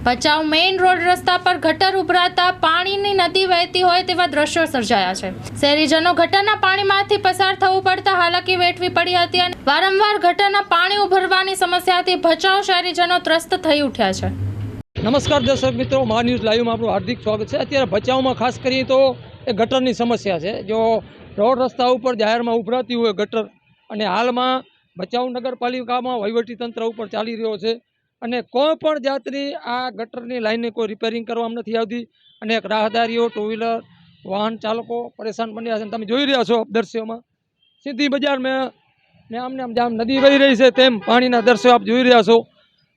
Bhachau main road રસ્તા પર ગટર ઉભરાતા પાણીની નદી વહેતી હોય તેવા દ્રશ્યો સર્જાયા છે। શહેરીજનો ગટરના પાણીમાંથી પસાર થવું પડતા હાલાકી વેઠવી પડી હતી અને વારંવાર ગટરના પાણી ઉભરવાની સમસ્યાથી ભચાઉ શહેરીજનો ત્રસ્ત થઈ ઉઠ્યા છે। નમસ્કાર દર્શક મિત્રો, મા ન્યૂઝ લાઈવમાં આપણું હાર્દિક સ્વાગત છે। અત્યારે ભચાઉમાં ખાસ કરીએ તો એ ગટરની સમસ્યા છે। જો રોડ રસ્તા ઉપર જાહેરમાં ઉભરાતી હોય ગટર, અને હાલમાં ભચાઉ નગરપાલિકામાં વહીવટીતંત્ર ઉપર ચાલી રહ્યો છે અને કોઈ પણ જાતની આ ગટરની લાઈનને કોઈ રિપેરિંગ કરવામાં નથી આવતી અને રાહદારીઓ, ટુ વ્હીલર વાહન ચાલકો પરેશાન બન્યા છે। તમે જોઈ રહ્યા છો દ્રશ્યોમાં સીધી બજારમાં ને આમને આમ જામ નદી વહી રહી છે તેમ પાણીના દ્રશ્યો આપ જોઈ રહ્યા છો।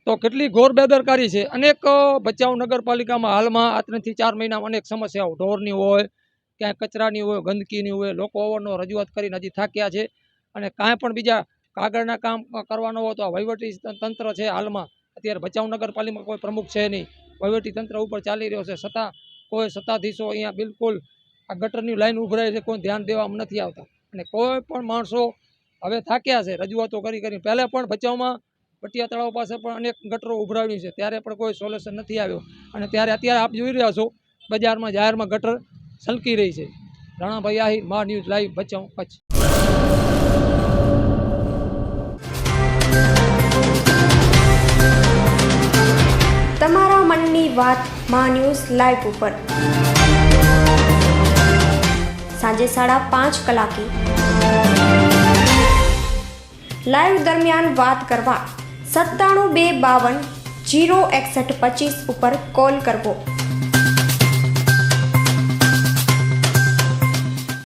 તો કેટલી ઘોર બેદરકારી છે। અનેક ભચાઉ નગરપાલિકામાં હાલમાં 3 થી 4 મહિનામાં અનેક સમસ્યાઓ, ઢોરની હોય, ક્યાંય કચરાની હોય, ગંદકીની હોય, લોકો અવારનવાર રજૂઆત કરીને હજી થાક્યા છે અને કાંઈ પણ બીજા કાગળના કામ કરવાનો હોય તો આ વહીવટી તંત્ર છે હાલમાં અત્યારે ભચાઉ નગરપાલિકામાં કોઈ પ્રમુખ છે નહીં, વહીવટી તંત્ર ઉપર ચાલી રહ્યો છે, છતાં કોઈ સત્તાધીશો અહીંયા બિલકુલ આ ગટરની લાઈન ઉભરાય છે કોઈ ધ્યાન દેવામાં નથી આવતા અને કોઈ પણ માણસો હવે થાક્યા છે રજૂઆતો કરી પહેલાં પણ ભચાઉમાં પટિયા તળાવ પાસે પણ અનેક ગટરો ઉભરાવી છે, ત્યારે પણ કોઈ સોલ્યુશન નથી આવ્યો અને અત્યારે આપ જોઈ રહ્યા છો બજારમાં જાહેરમાં ગટર છલકી રહી છે। રાણાભાઈ આહિર, મા ન્યૂઝ લાઈવ, ભચાઉ, કચ્છ। તમારા મનની વાત મા ન્યૂઝ લાઈવ ઉપર સાંજે 5:30 કલાકે લાઈવ દરમિયાન વાત કરવા 97 252 06125 ઉપર કોલ કરવો।